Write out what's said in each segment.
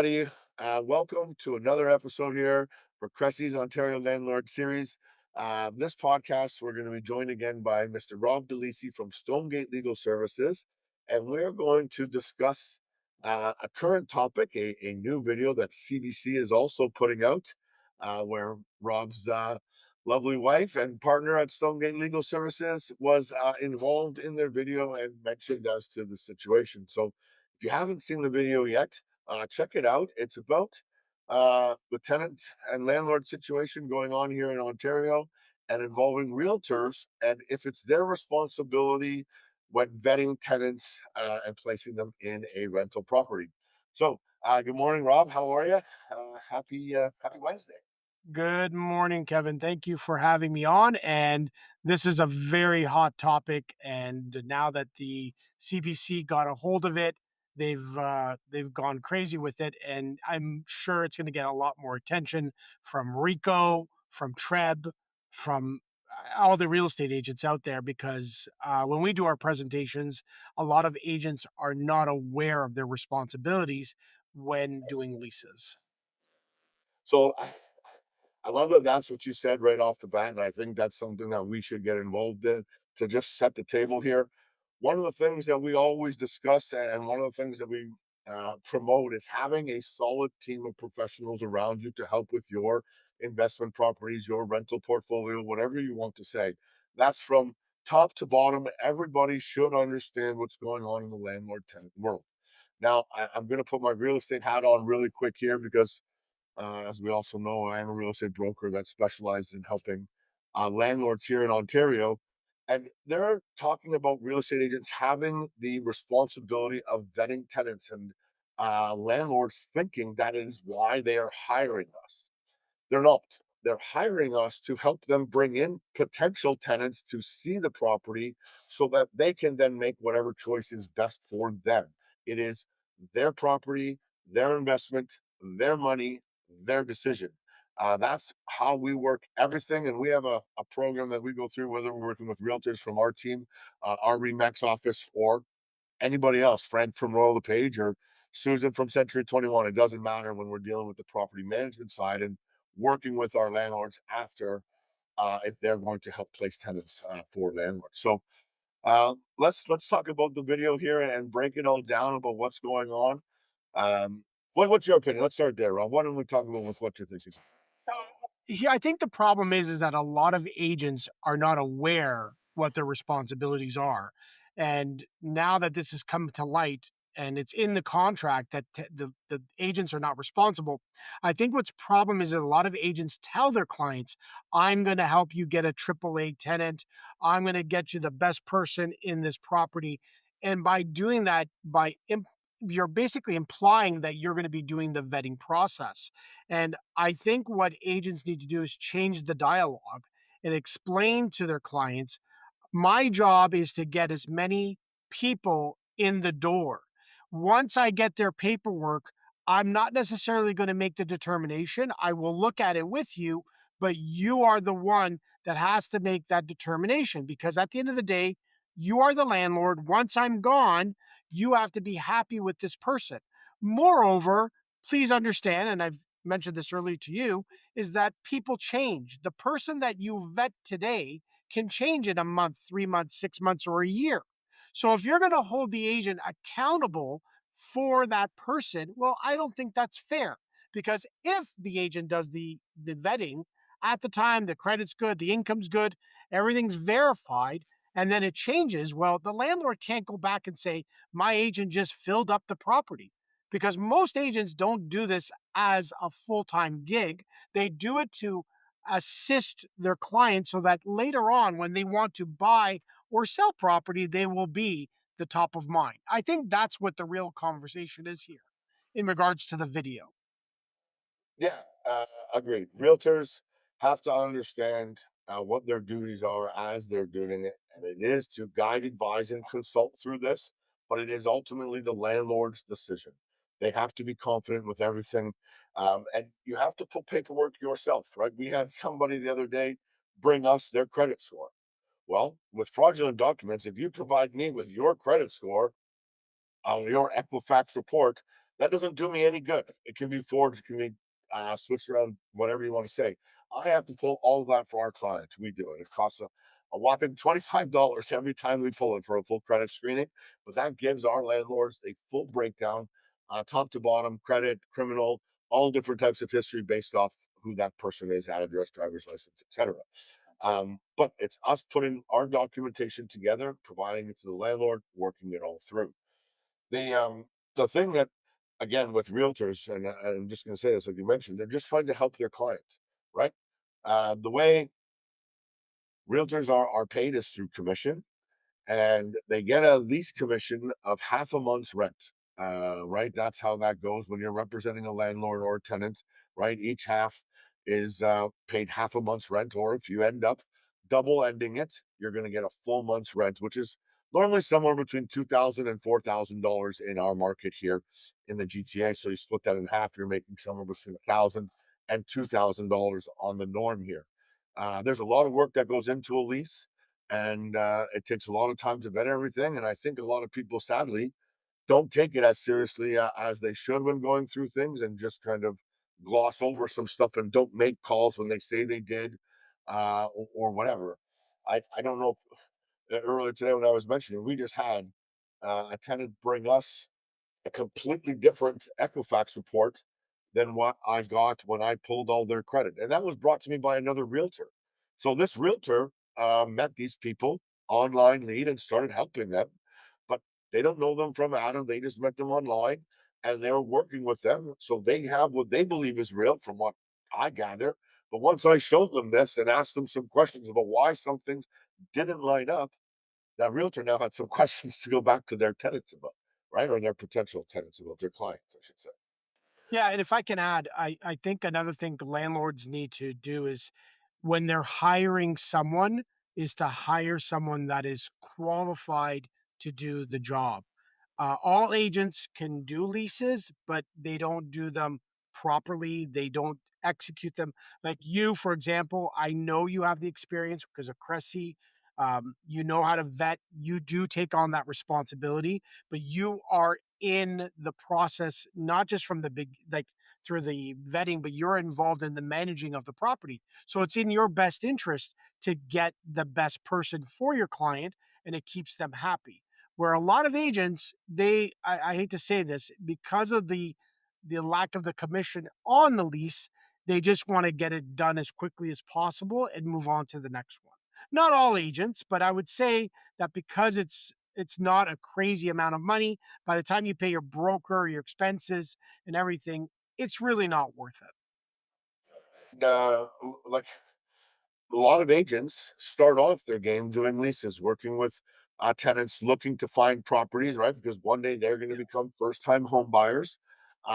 everybody. Welcome to another episode here for Cressy's Ontario Landlord Series. This podcast, we're going to be joined again by Mr. Rob DeLisi from Stonegate Legal Services, and we're going to discuss a current topic, a new video that CBC is also putting out, where Rob's lovely wife and partner at Stonegate Legal Services was involved in their video and mentioned as to the situation. So, if you haven't seen the video yet, check it out. It's about the tenant and landlord situation going on here in Ontario and involving realtors, and if it's their responsibility when vetting tenants and placing them in a rental property. So, good morning, Rob. How are you? Happy Wednesday. Good morning, Kevin. Thank you for having me on. And this is a very hot topic. And now that the CBC got a hold of it, they've gone crazy with it. And I'm sure it's going to get a lot more attention from Rico, from Treb, from all the real estate agents out there. Because when we do our presentations, a lot of agents are not aware of their responsibilities when doing leases. So, I love that that's what you said right off the bat, and I think that's something that we should get involved in to just set the table here. One of the things that we always discuss, and one of the things that we promote, is having a solid team of professionals around you to help with your investment properties, your rental portfolio, whatever you want to say. That's from top to bottom. Everybody should understand what's going on in the landlord tenant world. Now, I'm going to put my real estate hat on really quick here because as we also know, I am a real estate broker that specializes in helping landlords here in Ontario. And they're talking about real estate agents having the responsibility of vetting tenants and landlords thinking that is why they are hiring us. They're not. They're hiring us to help them bring in potential tenants to see the property so that they can then make whatever choice is best for them. It is their property, their investment, their money, their decision. That's how we work everything. And we have a program that we go through, whether we're working with realtors from our team, our REMAX office, or anybody else, Frank from Royal LePage or Susan from Century 21. It doesn't matter when we're dealing with the property management side and working with our landlords after if they're going to help place tenants for landlords. So let's talk about the video here and break it all down about what's going on. What's your opinion? Let's start there, Ron. Why don't we talk about with what you're thinking? Yeah, I think the problem is that a lot of agents are not aware what their responsibilities are. And now that this has come to light and it's in the contract that the agents are not responsible, I think what's problem is that a lot of agents tell their clients, I'm going to help you get a AAA tenant. I'm going to get you the best person in this property. And by doing that, you're basically implying that you're going to be doing the vetting process. And I think what agents need to do is change the dialogue and explain to their clients, my job is to get as many people in the door. Once I get their paperwork, I'm not necessarily going to make the determination. I will look at it with you, but you are the one that has to make that determination because at the end of the day, you are the landlord. Once I'm gone, you have to be happy with this person. Moreover, please understand, and I've mentioned this earlier to you, is that people change. The person that you vet today can change in a month, 3 months, 6 months, or a year. So if you're going to hold the agent accountable for that person, well, I don't think that's fair because if the agent does the vetting at the time, the credit's good, the income's good, everything's verified, and then it changes, well, the landlord can't go back and say, my agent just filled up the property because most agents don't do this as a full-time gig. They do it to assist their clients so that later on, when they want to buy or sell property, they will be the top of mind. I think that's what the real conversation is here in regards to the video. Yeah, agreed. Realtors have to understand what their duties are as they're doing it, and it is to guide, advise, and consult through this. But it is ultimately the landlord's decision. They have to be confident with everything, and you have to put paperwork yourself. Right? We had somebody the other day bring us their credit score. Well, with fraudulent documents, if you provide me with your credit score, your Equifax report, That doesn't do me any good. It can be forged, it can be switched around, whatever you want to say. I have to pull all of that for our clients. We do it. It costs a whopping $25 every time we pull it for a full credit screening. But that gives our landlords a full breakdown, top to bottom, credit, criminal, all different types of history based off who that person is, address, driver's license, etc. But it's us putting our documentation together, providing it to the landlord, working it all through. The thing that, again, with realtors, and I'm just going to say this, like you mentioned, they're just trying to help their clients, right? The way realtors are paid is through commission, and they get a lease commission of half a month's rent. Right, that's how that goes when you're representing a landlord or a tenant. Right, each half is paid half a month's rent, or if you end up double ending it, you're going to get a full month's rent, which is normally somewhere between $2,000 and $4,000 in our market here in the GTA. So you split that in half, you're making somewhere between $1,000 and $2,000 on the norm here. There's a lot of work that goes into a lease, and it takes a lot of time to vet everything. And I think a lot of people, sadly, don't take it as seriously as they should when going through things, and just kind of gloss over some stuff and don't make calls when they say they did, or whatever. I don't know if, earlier today when I was mentioning, we just had a tenant bring us a completely different Equifax report than what I got when I pulled all their credit. And that was brought to me by another realtor. So this realtor met these people online lead and started helping them, but they don't know them from Adam. They just met them online and they're working with them. So they have what they believe is real from what I gather. But once I showed them this and asked them some questions about why some things didn't line up, that realtor now had some questions to go back to their tenants about, right? Or their potential tenants about, their clients, I should say. Yeah, and if I can add, I think another thing the landlords need to do is when they're hiring someone is to hire someone that is qualified to do the job. All agents can do leases, but they don't do them properly. They don't execute them. Like you, for example, I know you have the experience because of Cressy. You know how to vet. You do take on that responsibility, but you are in the process, not just from the big, like through the vetting, but you're involved in the managing of the property. So it's in your best interest to get the best person for your client and it keeps them happy. Where a lot of agents, I hate to say this, because of the lack of the commission on the lease, they just want to get it done as quickly as possible and move on to the next one. Not all agents, but I would say that because it's not a crazy amount of money, by the time you pay your broker, your expenses, and everything, it's really not worth it. And, like a lot of agents start off their game doing leases, working with tenants looking to find properties, right? Because one day they're going to become first time home buyers.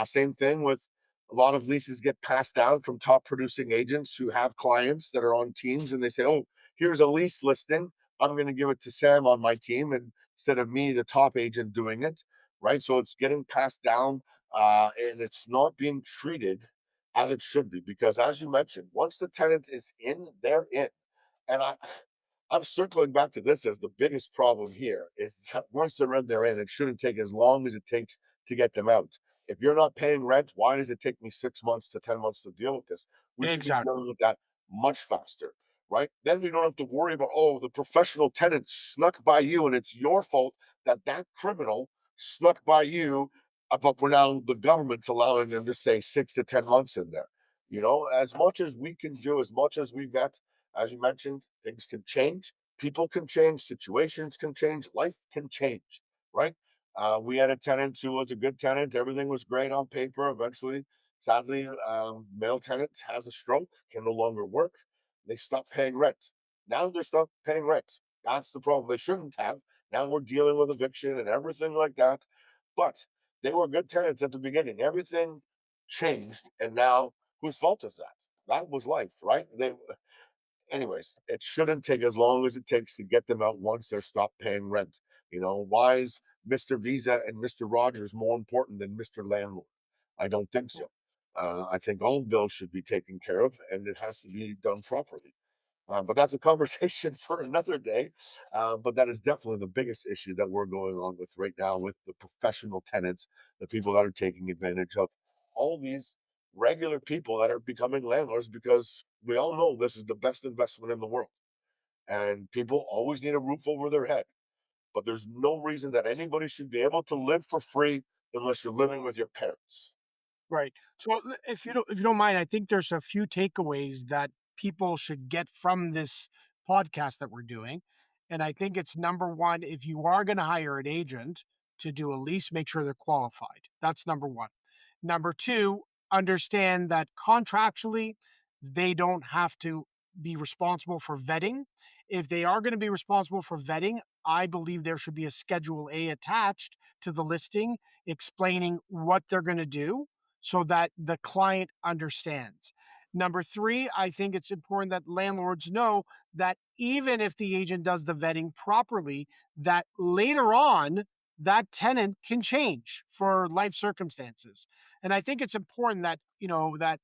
Same thing with a lot of leases get passed down from top producing agents who have clients that are on teams and they say, oh, here's a lease listing. I'm going to give it to Sam on my team, and instead of me, the top agent, doing it, right? So it's getting passed down, and it's not being treated as it should be. Because as you mentioned, once the tenant is in, they're in. And I'm circling back to this as the biggest problem here is that once they're in, they're in. It shouldn't take as long as it takes to get them out. If you're not paying rent, why does it take me 6 months to 10 months to deal with this? We should be Exactly. dealing with that much faster, right? Then we don't have to worry about, oh, the professional tenant snuck by you and it's your fault that that criminal snuck by you. But we're now, the government's allowing them to say 6 to 10 months in there. As much as we can do, as much as we vet, as you mentioned, things can change, people can change, situations can change, life can change, right? We had a tenant who was a good tenant. Everything was great on paper. Eventually, sadly, male tenant has a stroke, can no longer work. They stop paying rent. Now they're stopped paying rent. That's the problem. They shouldn't have. Now we're dealing with eviction and everything like that. But they were good tenants at the beginning. Everything changed. And now whose fault is that? That was life, right? Anyways, it shouldn't take as long as it takes to get them out once they're stopped paying rent. Why is Mr. Visa and Mr. Rogers more important than Mr. Landlord? I don't think so. I think all bills should be taken care of and it has to be done properly. But that's a conversation for another day. But that is definitely the biggest issue that we're going on with right now with the professional tenants, the people that are taking advantage of all these regular people that are becoming landlords because we all know this is the best investment in the world. And people always need a roof over their head. But there's no reason that anybody should be able to live for free unless you're living with your parents. Right. So if you don't mind, I think there's a few takeaways that people should get from this podcast that we're doing. And I think it's number one, if you are going to hire an agent to do a lease, make sure they're qualified. That's number one. Number two, understand that contractually, they don't have to be responsible for vetting. If they are going to be responsible for vetting, I believe there should be a Schedule A attached to the listing explaining what they're going to do so that the client understands. Number three, I think it's important that landlords know that even if the agent does the vetting properly, that later on, that tenant can change for life circumstances. And I think it's important that, that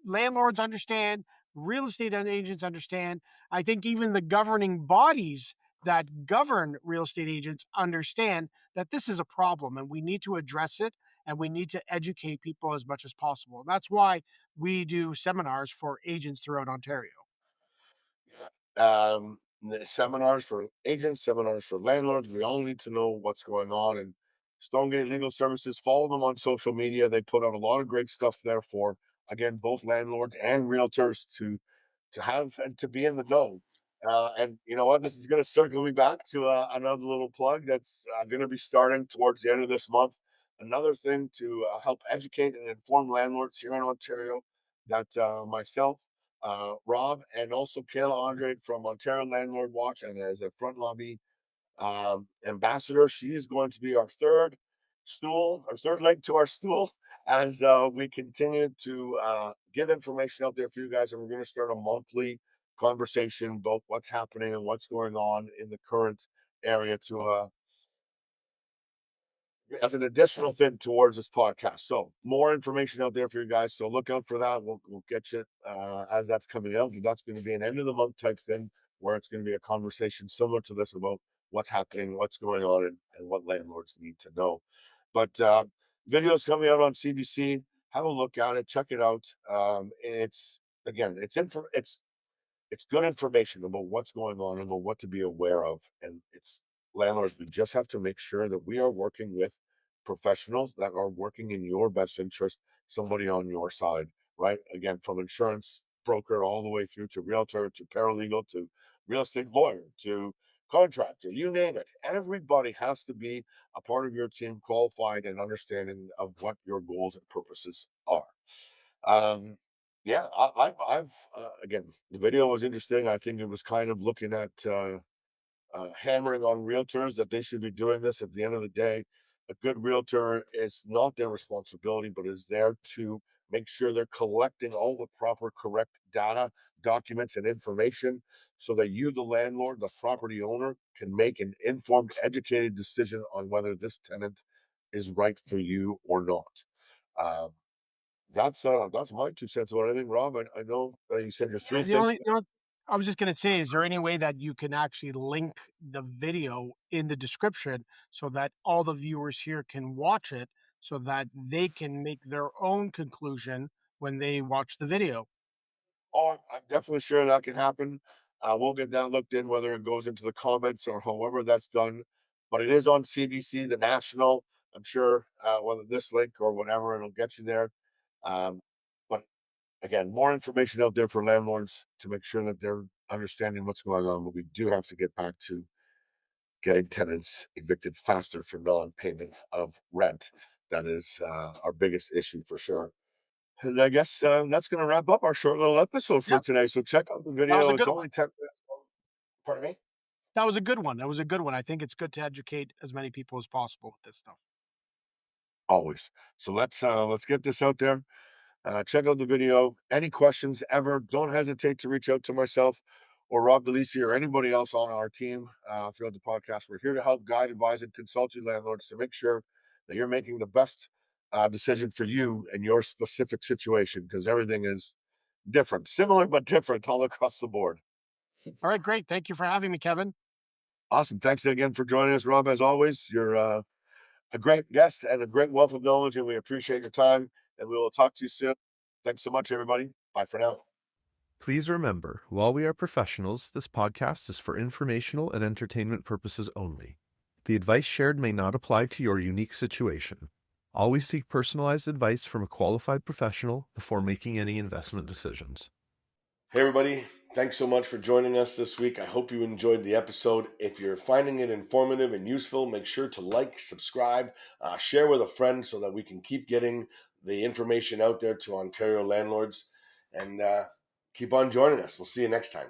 landlords understand, real estate agents understand. I think even the governing bodies that govern real estate agents understand that this is a problem and we need to address it and we need to educate people as much as possible. And that's why we do seminars for agents throughout Ontario. The seminars for agents, seminars for landlords. We all need to know what's going on. And Stonegate Legal Services, follow them on social media. They put out a lot of great stuff there for, again, both landlords and realtors to have and to be in the know. And you know what? This is going to circle me back to another little plug that's going to be starting towards the end of this month. Another thing to help educate and inform landlords here in Ontario that myself, Rob, and also Kayla Andre from Ontario Landlord Watch, and as a front lobby ambassador, she is going to be our third stool, our third leg to our stool, as we continue to give information out there for you guys. And we're going to start a monthly conversation about what's happening and what's going on in the current area to as an additional thing towards this podcast. So more information out there for you guys. So look out for that. We'll get you as that's coming out. That's going to be an end of the month type thing where it's going to be a conversation similar to this about what's happening, what's going on, and what landlords need to know. But videos coming out on CBC. Have a look at it. Check it out. It's again, it's good information about what's going on and about what to be aware of. And it's landlords, we just have to make sure that we are working with professionals that are working in your best interest, somebody on your side, right? Again, from insurance broker all the way through to realtor to paralegal to real estate lawyer to contractor, you name it. Everybody has to be a part of your team, qualified and understanding of what your goals and purposes are. Um, yeah, I've again, the video was interesting. I think it was kind of looking at hammering on realtors that they should be doing this. At the end of the day, a good realtor is not their responsibility, but is there to make sure they're collecting all the proper, correct data, documents, and information so that you, the landlord, the property owner, can make an informed, educated decision on whether this tenant is right for you or not. Um, that's my 2 cents about anything, Rob. I know you said your 3 things. The only I was just going to say, is there any way that you can actually link the video in the description so that all the viewers here can watch it so that they can make their own conclusion when they watch the video? Oh, I'm definitely sure that can happen. We'll get that looked in, whether it goes into the comments or however that's done. But it is on CBC, the national. I'm sure whether this link or whatever, it'll get you there. Um, but again, more information out there for landlords to make sure that they're understanding what's going on. But we do have to get back to getting tenants evicted faster for non-payment of rent. That is our biggest issue for sure. And I guess that's going to wrap up our short little episode for Yep, today. So check out the that was video. a It's good only one. 10 minutes long. Pardon me? That was a good one. That was a good one. I think it's good to educate as many people as possible with this stuff. Always. So let's get this out there. Check out the video. Any questions ever, don't hesitate to reach out to myself or Rob DeLisi or anybody else on our team throughout the podcast. We're here to help guide, advise, and consult you landlords to make sure that you're making the best decision for you and your specific situation because everything is different, similar but different all across the board. All right, great. Thank you for having me, Kevin. Awesome. Thanks again for joining us, Rob. As always, you're a great guest and a great wealth of knowledge, and we appreciate your time. And we will talk to you soon. Thanks so much, everybody. Bye for now. Please remember, while we are professionals, this podcast is for informational and entertainment purposes only. The advice shared may not apply to your unique situation. Always seek personalized advice from a qualified professional before making any investment decisions. Hey, everybody. Thanks so much for joining us this week. I hope you enjoyed the episode. If you're finding it informative and useful, make sure to like, subscribe, share with a friend so that we can keep getting the information out there to Ontario landlords. And keep on joining us. We'll see you next time.